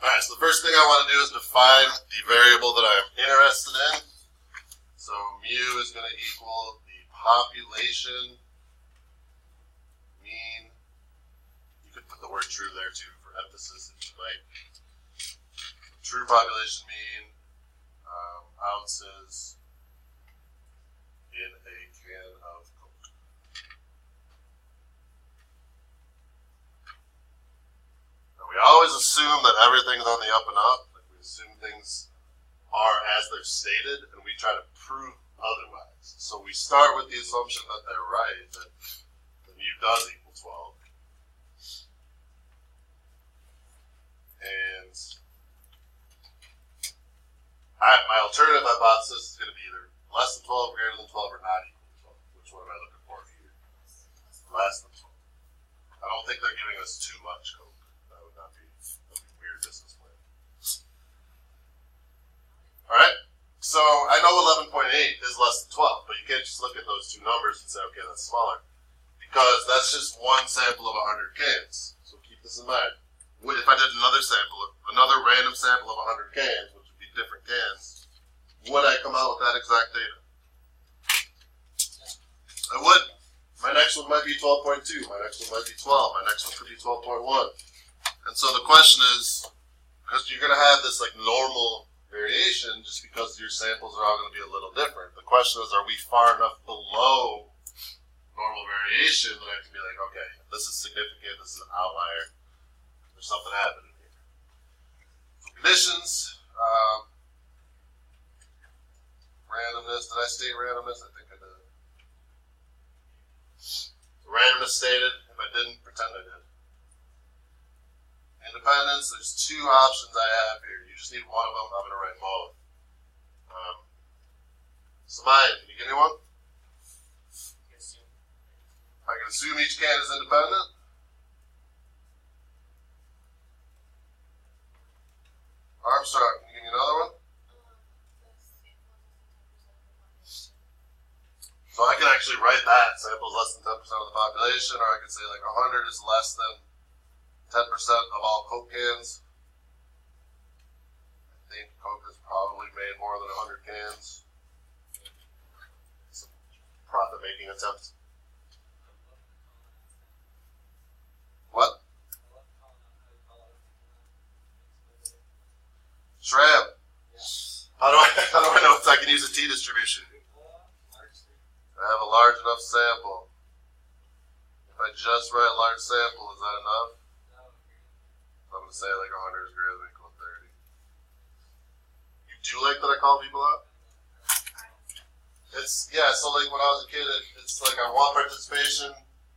Alright, so the first thing I want to do is define the variable that I'm interested in. So mu is going to equal the population mean. You could put the word true there too for emphasis if you like. True population mean, ounces in a can of Coke. Now we always assume that everything's on the up and up. Like we assume things are as they're stated, and we try to prove otherwise. So we start with the assumption that they're right, that the mu does equal 12. And my alternative hypothesis is going to be either less than 12, greater than 12, or not equal to 12. Which one am I looking for here? Less than 12. I don't think they're giving us too much Coke. That would be weird business plan. Alright, so I know 11.8 is less than 12, but you can't just look at those two numbers and say, okay, that's smaller. Because that's just one sample of 100 cans. So keep this in mind. If I did another random sample of 100 cans, which would be different cans, would I come out with that exact data? I would. My next one might be 12.2, my next one might be 12, my next one could be 12.1. And so the question is, because you're going to have this like normal variation just because your samples are all going to be a little different. The question is, are we far enough below normal variation that I can be like, okay, this is significant, this is an outlier, there's something happening here. So conditions, randomness, did I state randomness? I think I did. Randomness stated, if I didn't, pretend I did. Independence, there's two options I have here. You just need one of them, I'm going to write both. Samaya, can you give me one? I can assume each can is independent. Armstrong, can you give me another one? So I can actually write that, samples less than 10% of the population, or I could say like 100 is less than 10% of all Coke cans. I think Coke has probably made more than 100 cans. Some profit-making attempts. What? Shram. How do I know if I can use a T distribution? I have a large enough sample. If I just write large sample, is that enough? I'm going to say like 100 is greater than equal to 30. You do like that I call people out? Yeah, so like when I was a kid, it's like I want participation,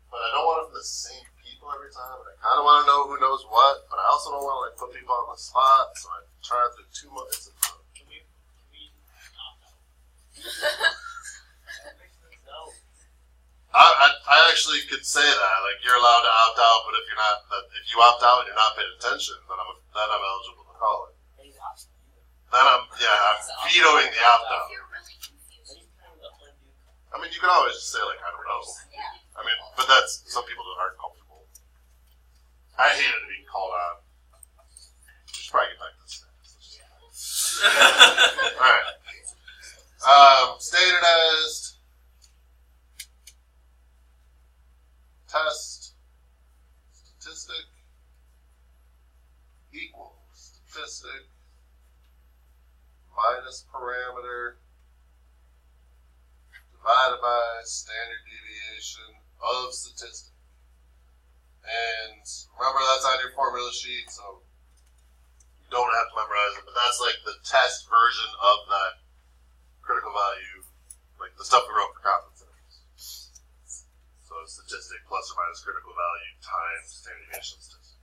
but I don't want it from the same people every time. And I kind of want to know who knows what, but I also don't want to like put people on the spot, so I try not to do too much. Can we I actually could say that, like you're allowed to opt out, but if you opt out and you're not paying attention, then I'm eligible to call it. Then I'm vetoing the opt out. I mean, you can always just say like I don't know. I mean, but that's some people aren't comfortable. I hated being called on. We should probably get back to this. All right. Standardized test statistic equals statistic minus parameter divided by standard deviation of statistic. And remember, that's on your formula sheet, so you don't have to memorize it, but that's like the test version of that critical value, like the stuff we wrote for confidence intervals. So statistic plus or minus critical value times standard deviation statistic.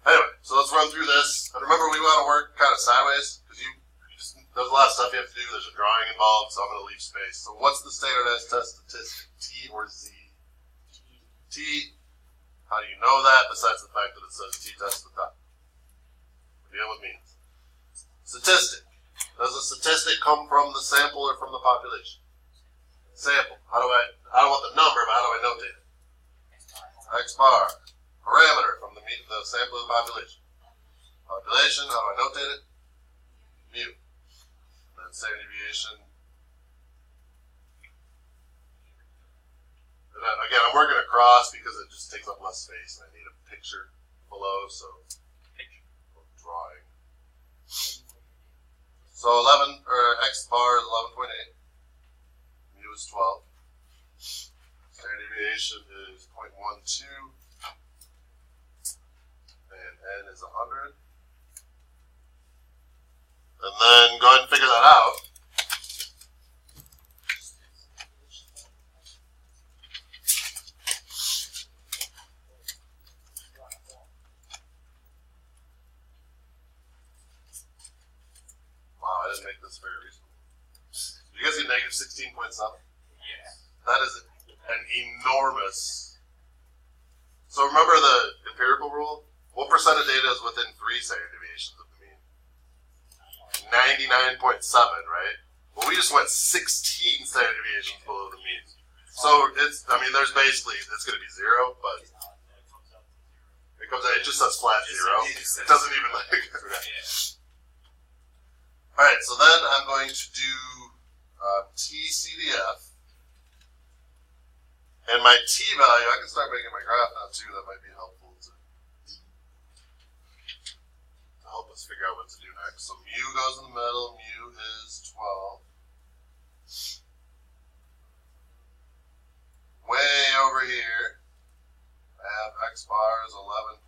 Anyway, so let's run through this. And remember, we want to work kind of sideways, because there's a lot of stuff you have to do. There's a drawing involved, so I'm going to leave space. So what's the standardized test statistic, T or Z? T. How do you know that, besides the fact that it says T-test at the top? We're dealing with means. Statistic. Does a statistic come from the sample or from the population? Sample. I don't want the number, but how do I notate it? X bar. Parameter from the sample of the population. Population, how do I notate it? Mu. And then standard deviation. And then again, I'm working across because it just takes up less space and I need a picture below, so drawing. So 11, or x bar is 11.8. Mu is 12. Standard deviation is 0.12. And n is 100. And then go ahead and figure that out. Wow, I didn't make this very reasonable. Did you guys get negative 16.7? Yeah. That is an enormous. So remember the empirical rule? What percent of data is within 3 standard deviations of the mean? 99.7, right? Well, we just went 16 standard deviations below the mean. So it's, I mean, there's basically, it's going to be 0, but it comes out, it just says flat 0. It doesn't even like. All right, so then I'm going to do TCDF. And my T value, I can start making my graph now too, that might be helpful to help us figure out what to do next. So mu goes in the middle, mu is 12. Way over here, I have x bar is 11.8.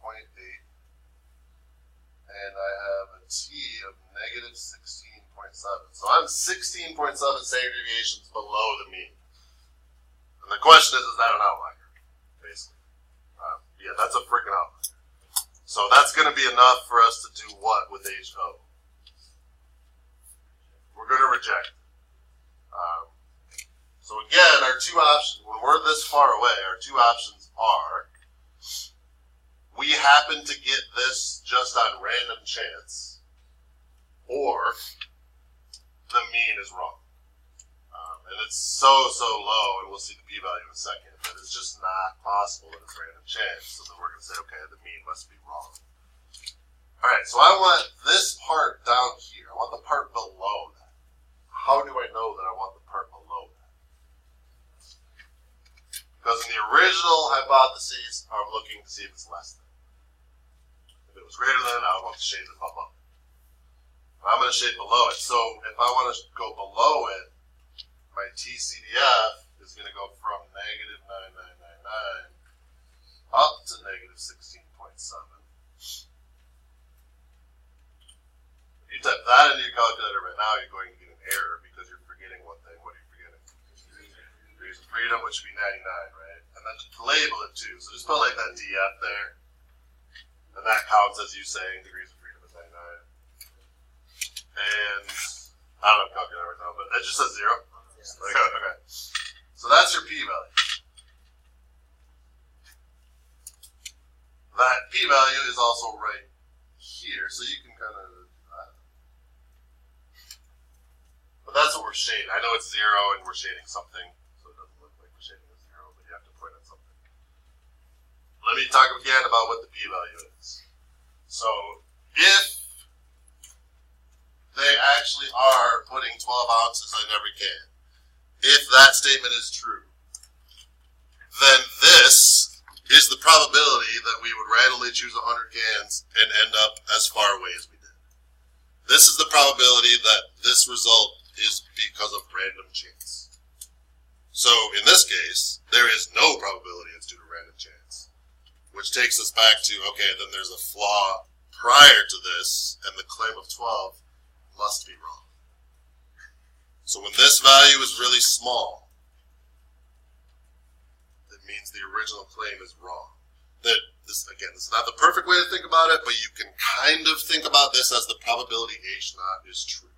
And I have a T of negative 16.7. So I'm 16.7 standard deviations below the mean. And the question is that an outlier? Basically. Yeah, that's a freaking outlier. So that's going to be enough for us to do what with HO? We're going to reject. So again, our two options, when we're this far away, our two options are we happen to get this just on random chance, or the mean is wrong. And it's so low, and we'll see the p-value in a second, that it's just not possible that it's random chance. So then we're going to say, okay, the mean must be wrong. All right, so I want this part down here. I want the part below that. How do I know that I want the part below that? Because in the original hypotheses, I'm looking to see if it's less than. If it was greater than, I would want the shade to pop up. I'm going to shade below it. So if I want to go below it, my TCDF is going to go from negative 9999 up to negative 16.7. If you type that into your calculator right now, you're going to get an error because you're forgetting one thing. What are you forgetting? Degrees of freedom, which should be 99, right? And then just label it too. So just put like that DF there. And that counts as you saying degrees of freedom is 99. And I don't have a calculator right now, but it just says 0. Okay. So that's your p-value. That p-value is also right here, so you can kind of do that. But that's what we're shading. I know it's 0 and we're shading something, so it doesn't look like we're shading a 0, but you have to point at something. Let me talk again about what the p-value is. So if they actually are putting 12 ounces in every can, if that statement is true, then this is the probability that we would randomly choose 100 cans and end up as far away as we did. This is the probability that this result is because of random chance. So in this case, there is no probability it's due to random chance, which takes us back to, okay, then there's a flaw prior to this, and the claim of 12 must be wrong. So when this value is really small, it means the original claim is wrong. That this, again, this is not the perfect way to think about it, but you can kind of think about this as the probability H naught is true.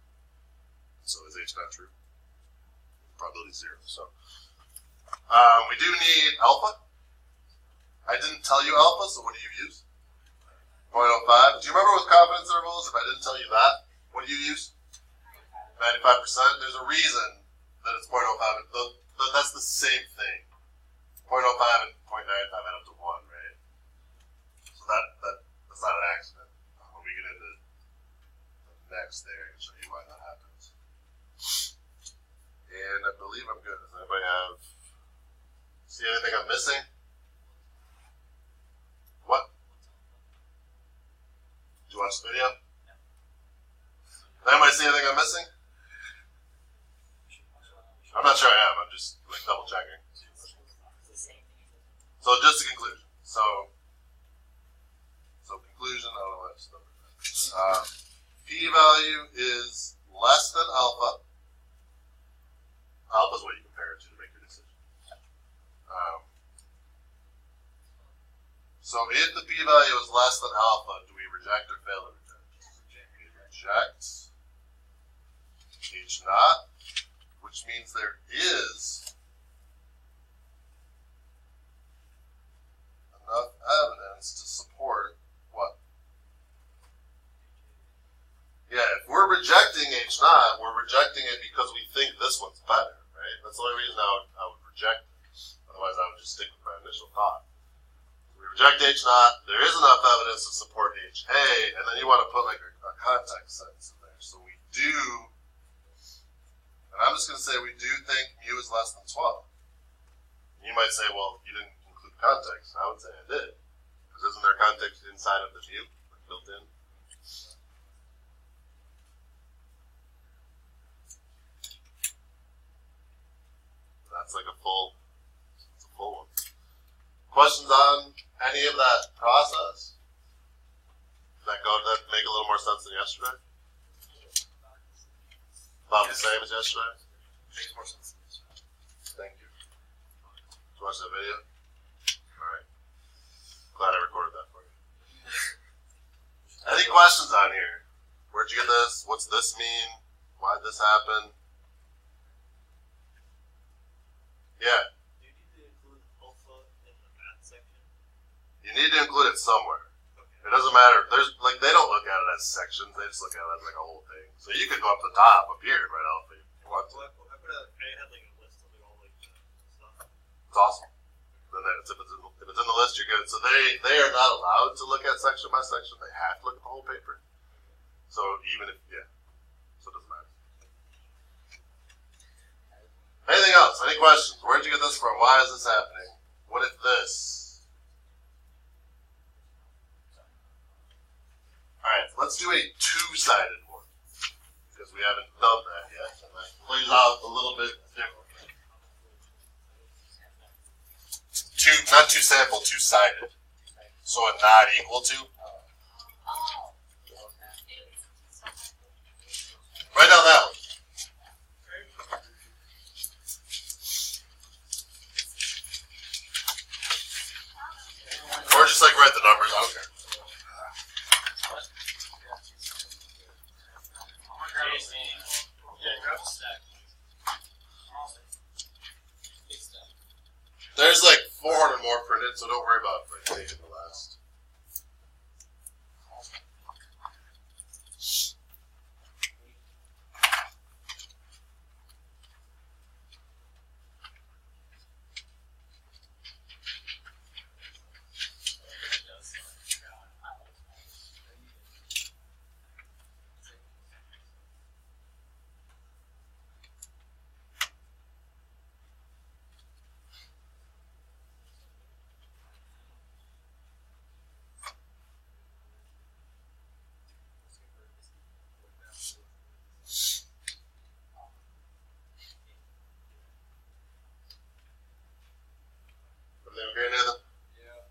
So is H naught true? Probability 0. So we do need alpha. I didn't tell you alpha, so what do you use? 0.05. Do you remember with confidence intervals, if I didn't tell you that, what do you use? 95%. There's a reason that it's 0.05, but that's the same thing. 0.05 and 0.95 add up to 1, right? So that's not an accident. When we get box there and show you why that happens. And I believe I'm good. Does anybody see anything I'm missing? What? Did you watch the video? Anybody see anything I'm missing? I'm not sure I am. I'm just like double checking. So just a conclusion. So conclusion. I don't know why I just numbered that. P-value is less than alpha. Alpha is what you compare it to make your decision. So if the p-value is less than alpha, do we reject or fail to reject? We reject H naught, which means there is enough evidence to support what? Yeah, if we're rejecting H naught, we're rejecting it because we think this one's better, right? That's the only reason I would reject it. Otherwise, I would just stick with my initial thought. We reject H naught, there is enough evidence to support HA, and then you want to put like a context sentence in there. So we do, and I'm just going to say we do think mu is less than 12. You might say, well, you didn't include context. I would say I did. Because isn't there context inside of the mu, like built in? That's like a full one. Questions on any of that process? That make a little more sense than yesterday? About the same as yesterday? Makes more sense. Thank you. Did you watch that video? Alright. Glad I recorded that for you. Any questions on here? Where'd you get this? What's this mean? Why'd this happen? Yeah. Do you need to include alpha in the math section? You need to include it somewhere. Okay. It doesn't matter. There's like they don't look at it as sections. They just look at it as like a whole thing. So you could go up the top up here, right, Alpha, if you want to. I had like a list of all like stuff. It's awesome. Then if it's in the list, you're good. So they are not allowed to look at section by section. They have to look at the whole paper. So even if so it doesn't matter. Anything else? Any questions? Where'd you get this from? Why is this happening? What if this? Alright, let's do a two-sided one. Because we haven't done that yet. And that plays out a little bit differently. Not two-sample, two-sided. So a not equal to. Write down that one. Or just like write the numbers, I don't care. There's like 400 more printed, so don't worry about taking the last. Okay, Nathan? Yeah.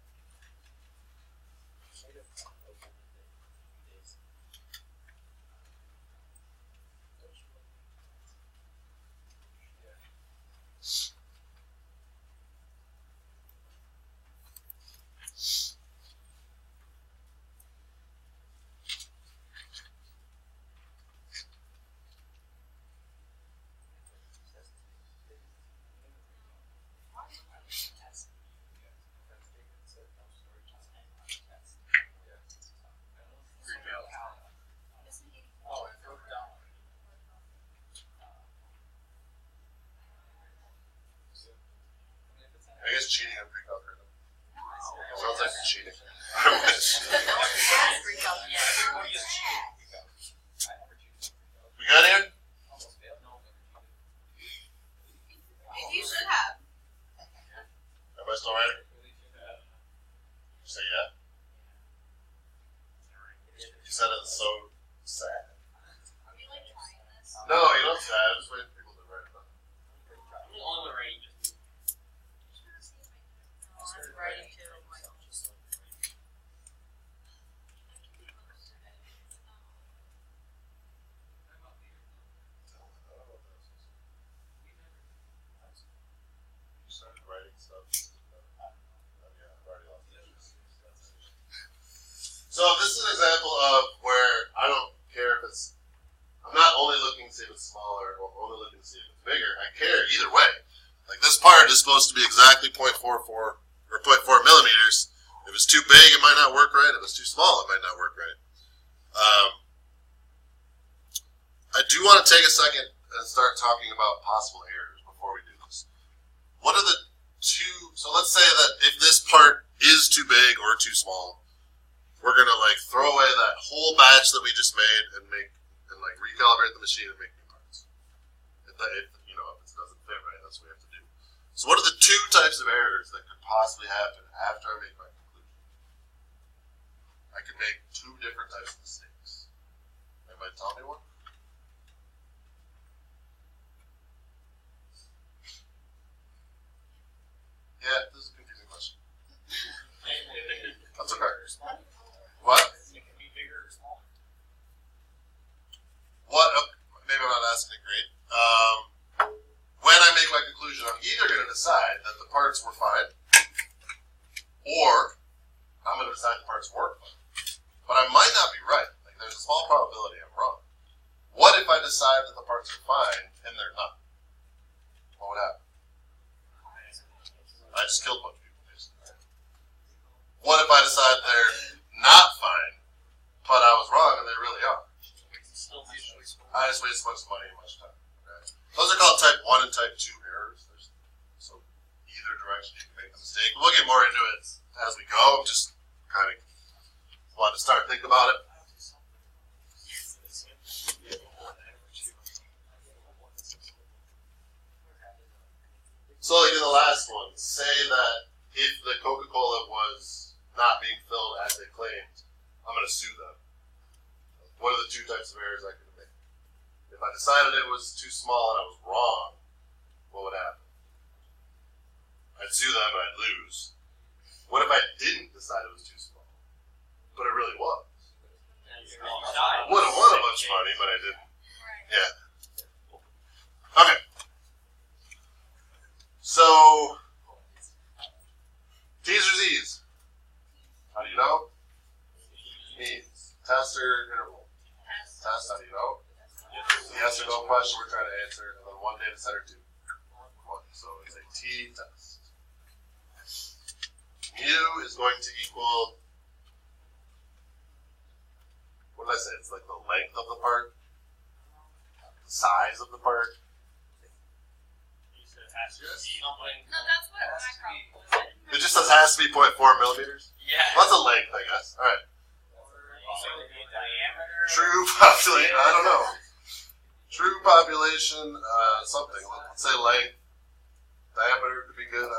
I guess cheating on pre-calculated. Sounds like you're cheating. I wish. That's so sad. Are you like trying this? No, you don't sad. I'm just waiting for people to write about it. On the range. I'm writing too. You started writing stuff. Yeah, I've already lost interest. So this is an example of where I don't care if it's. I'm not only looking to see if it's smaller or only looking to see if it's bigger. I care either way. Like this part is supposed to be exactly 0.44 or 0.4 millimeters. If it's too big, it might not work right. If it's too small, it might not work right. I do want to take a second and start talking about possible errors before we do this. What are the two? So let's say that if this part is too big or too small, we're gonna like throw away that whole batch that we just made and like recalibrate the machine and make new parts. If it doesn't fit right, that's what we have to do. So what are the two types of errors that could possibly happen after I make my conclusion? I could make two different types of mistakes. Anybody tell me one? Yeah, this is a confusing question. That's okay. What? It can be bigger or smaller. What? Maybe I'm not asking it great. When I make my conclusion, I'm either going to decide that the parts were fine, or I'm going to decide the parts weren't fine. But I might not be right. Like, there's a small probability I'm wrong. What if I decide that the parts are fine and they're not? What would happen? I just killed a bunch of people, basically. What if I decide they're not fine, but I was wrong and they really are? I just wasted much money and much time. Okay? Those are called type 1 and type 2 errors. So either direction you can make a mistake. We'll get more into it as we go. I'm just kind of wanted to start thinking about it. So like in the last one, say that if the Coca-Cola was not being filled as they claimed, I'm going to sue them. What are the two types of errors I could make? If I decided it was too small and I was wrong, what would happen? I'd sue them and I'd lose. What if I didn't decide it was too small, but it really was? I would have won a bunch of money, but I didn't. Yeah. Okay. So, T's or Z's? How do you know? Means. Test or interval? Test, how do you know? Yes or no question we're trying to answer, and then one data set or two. One. So it's a T test. Mu is going to equal, what did I say? It's like the length of the part, the size of the part. No, that's what my problem was. It just says has to be 0.4 millimeters. Yeah. That's a length, I guess. All right. Diameter. True population. I don't know. True population. Something. Let's say length. Diameter could be good.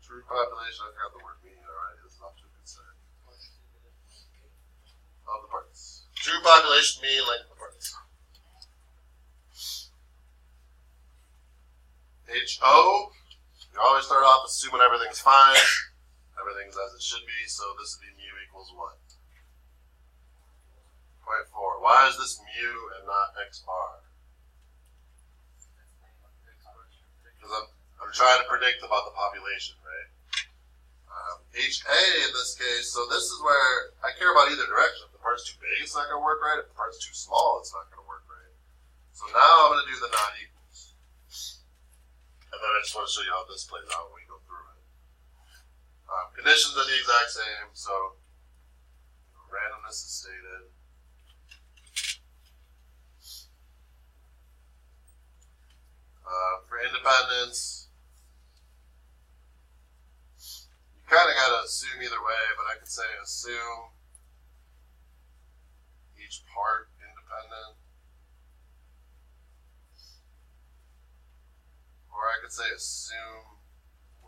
True population. I forgot the word mean. All right, it's not too concerned. Of the parts. True population mean length of the parts. HO, you always start off assuming everything's fine, everything's as it should be, so this would be mu equals what? 0.4. Why is this mu and not x bar? Because I'm trying to predict about the population, right? HA in this case, so this is where I care about either direction. If the part's too big, it's not going to work right. If the part's too small, it's not going to work right. So now I'm going to do the non-equals. And then I just want to show you how this plays out when we go through it. Conditions are the exact same, so randomness is stated. For independence, you kind of got to assume either way, but I could say assume each part independent. Or I could say assume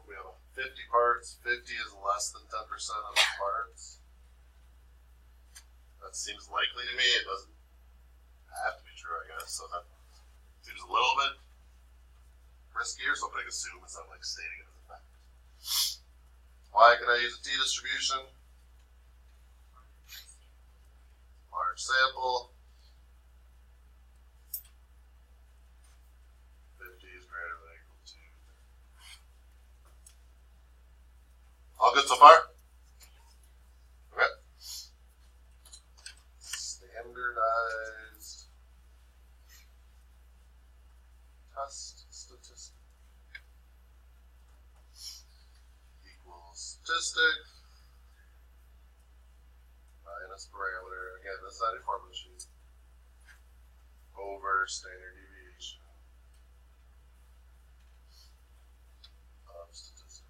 we have a 50 parts, 50 is less than 10% of the parts. That seems likely to me. It doesn't have to be true, I guess. So that seems a little bit riskier, so I'm going to assume it's not like stating it as a fact. Why can I use a t distribution? Large sample. 50 is greater than or equal to. All good so far? Okay. Standardized test statistic equals statistic minus parameter. Again, this is not a formula sheet. Over standard deviation of statistic.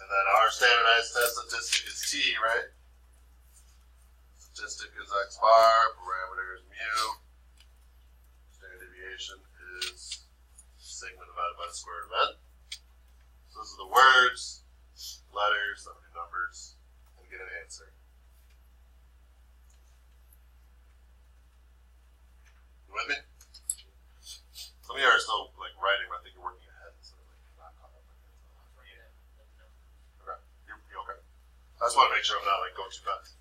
And then our standardized test statistic is t, right? Statistic is x bar, parameter is mu, standard deviation is sigma divided by the square root of n. So those are the words, letters, that would be numbers, and get an answer. You with me? Some of you are still like writing, but I think you're working ahead instead of like not caught up. Okay. You okay? I just want to make sure I'm not like going too fast.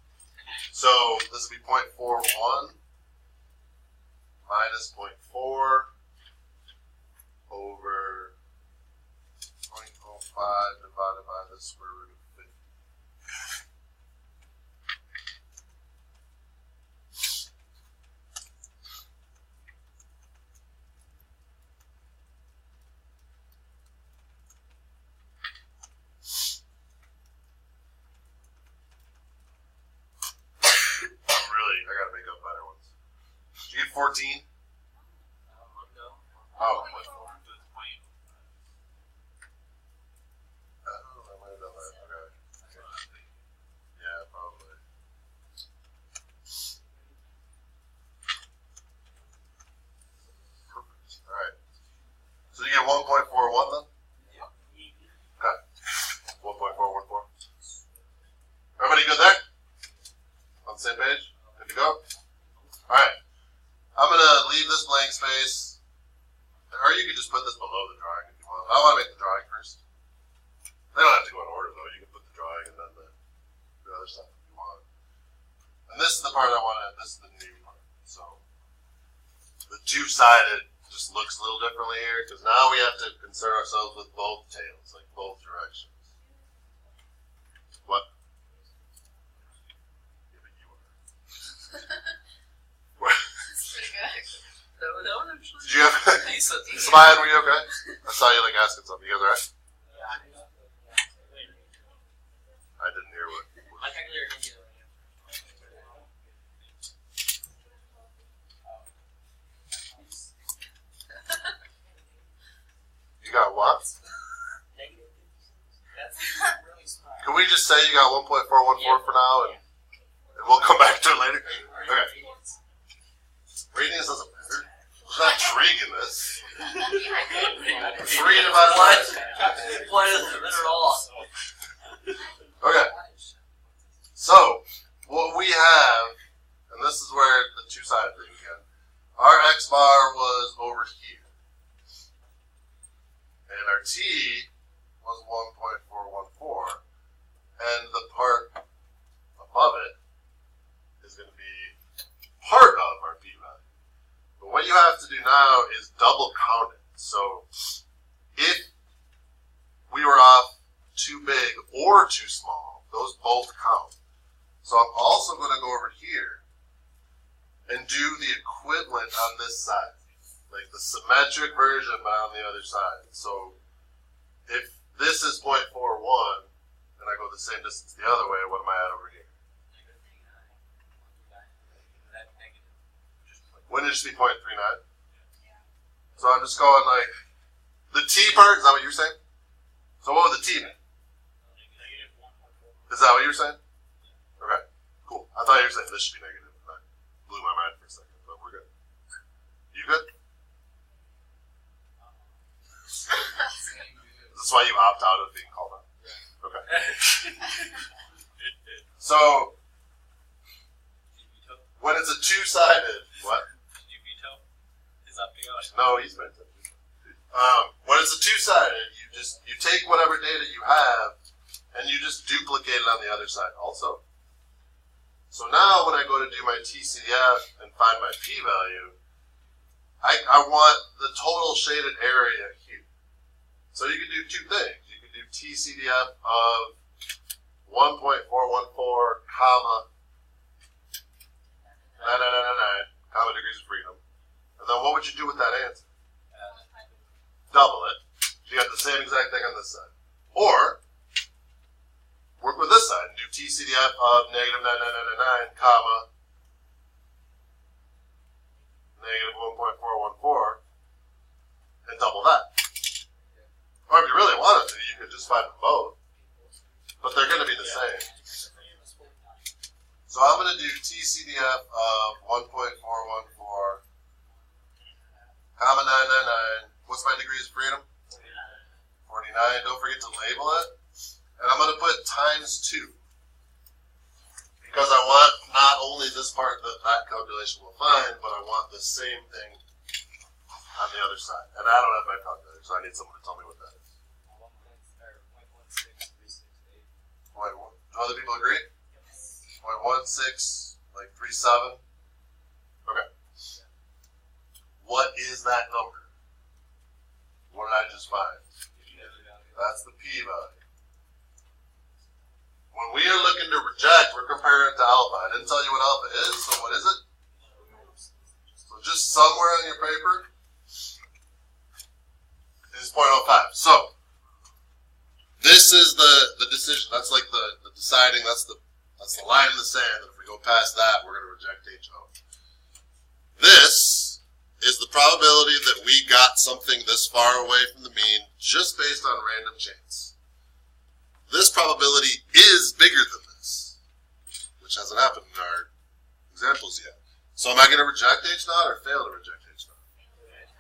So this would be 0.41 minus 0.4 over 0.05 divided by the square root of 50. I gotta make up better ones. Did you get 14? Oh, I might have done that. Okay. Yeah, probably. Perfect. Alright. So you get 1.41 then? Okay. 1.414. Everybody good there? On the same page? Good to go? Alright. I'm going to leave this blank space. Or you can just put this below the drawing if you want. I want to make the drawing first. They don't have to go in order though. You can put the drawing and then the other stuff if you want. And this is the part I want to, this is the new part. So the two-sided just looks a little differently here because now we have to concern ourselves with both tails, like both directions. What? Yeah, but you are. That's pretty good. Did you have Smayan, were you okay? I saw you like asking something. You guys alright? I didn't hear what. You got what? Can we just say you got 1.414 for now and we'll come back to it later? Okay. Reading this doesn't matter. There's not trig in this. 3 divided by Why doesn't it matter at all? Okay. So, what we have, and this is where the two-sided thing again, our x bar was over here. And our t was 1.414. And the part above it is going to be part of our p-value. But what you have to do now is double count it. So, if we were off too big or too small, those both count. So I'm also going to go over here and do the equivalent on this side, like the symmetric version but on the other side. So if this is 0.41 and I go the same distance the other way, what am I at over here? Wouldn't it just be 0.39? So I'm just going like, the t part, is that what you're saying? So what would the t be? Is that what you were saying? Okay, cool. I thought you were saying this should be negative. That blew my mind for a second, but we're good. You good? That's why you opt out of being called out. Okay. So, when it's a two-sided, what? Did you veto his opting out? No, he's meant to. When it's a two-sided, you take whatever data you have and you just duplicate it on the other side also. So now when I go to do my TCDF and find my p-value, I want the total shaded area here. So you can do two things. You can do TCDF of 1.414, comma 9999, comma degrees of freedom. And then what would you do with that answer? Double it. You got the same exact thing on this side. Or work with this side and do TCDF of negative 9999, comma negative 1.414, and double that. Or if you really wanted to, you could just find them both. But they're going to be the same. So I'm going to do TCDF of 1.414, comma 999. What's my degrees of freedom? 49. Don't forget to label it. And I'm going to put times 2. Because I want not only this part that that calculation will find, but I want the same thing on the other side. And I don't have my calculator, so I need someone to tell me what that is. 0.16368. Do other people agree? 0.16, like 37. Okay. What is that number? What did I just find? That's the p-value. When we are looking to reject, we're comparing it to alpha. I didn't tell you what alpha is, so what is it? So just somewhere on your paper is 0.05. So this is the decision. That's like the deciding. That's the line in the sand. That if we go past that, we're going to reject HO. This is the probability that we got something this far away from the mean just based on random chance. This probability is bigger than this, which hasn't happened in our examples yet. So am I going to reject H0 or fail to reject H0?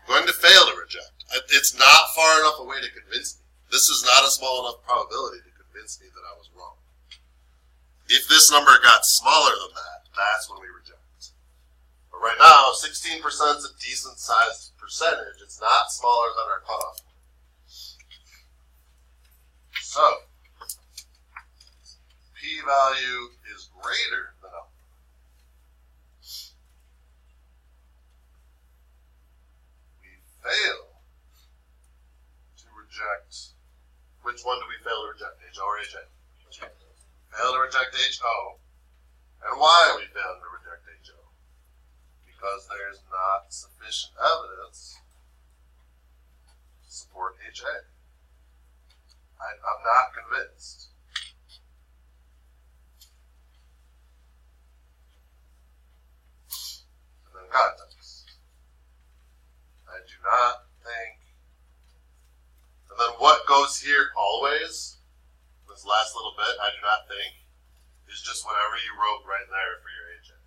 I'm going to fail to reject. It's not far enough away to convince me. This is not a small enough probability to convince me that I was wrong. If this number got smaller than that, that's when we reject. But right now, 16% is a decent sized percentage. It's not smaller than our cutoff. So, p-value is greater than alpha. We fail to reject. Which one do we fail to reject? HO or HA? Fail to reject HO. And why are we failing to reject HO? Because there's not sufficient evidence to support HA. I'm not convinced. And then context. I do not think. And then what goes here always, this last little bit, I do not think, is just whatever you wrote right there for your HA.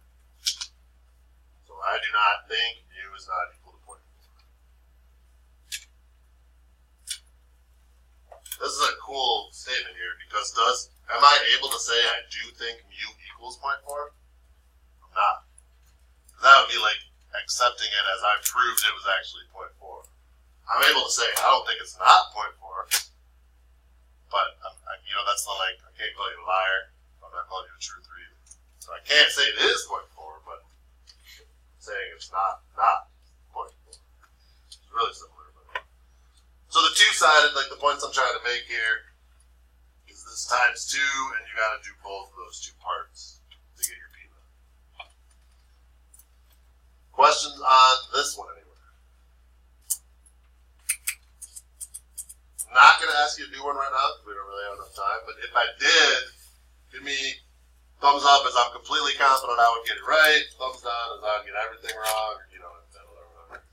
So I do not think U is not equal to 0.4. This is a cool statement here because am I able to say I do think mu equals 0.4? I'm not. That would be like accepting it as I proved it was actually 0.4. I'm able to say I don't think it's not 0.4, but that's the I can't call you a liar. I'm not calling you a truth either. So I can't say it is 0.4, but saying it's not 0.4. It's really similar. So the two-sided, like the points I'm trying to make here, is this times 2, and you got to do both of those two parts to get your p-value. Questions on this one anywhere? I'm not going to ask you to do one right now because we don't really have enough time, but if I did, give me thumbs up as I'm completely confident I would get it right, thumbs down as I would get everything wrong, or whatever.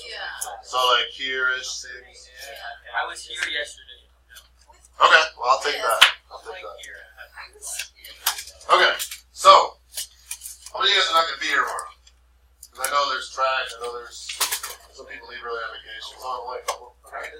Yeah. So like here-ish things. I was here yesterday. I'll take that. I'll take that. Okay, so how many of you guys are not going to be here tomorrow? Because I know there's track. I know there's some people leave early on vacation. So only a couple. Okay.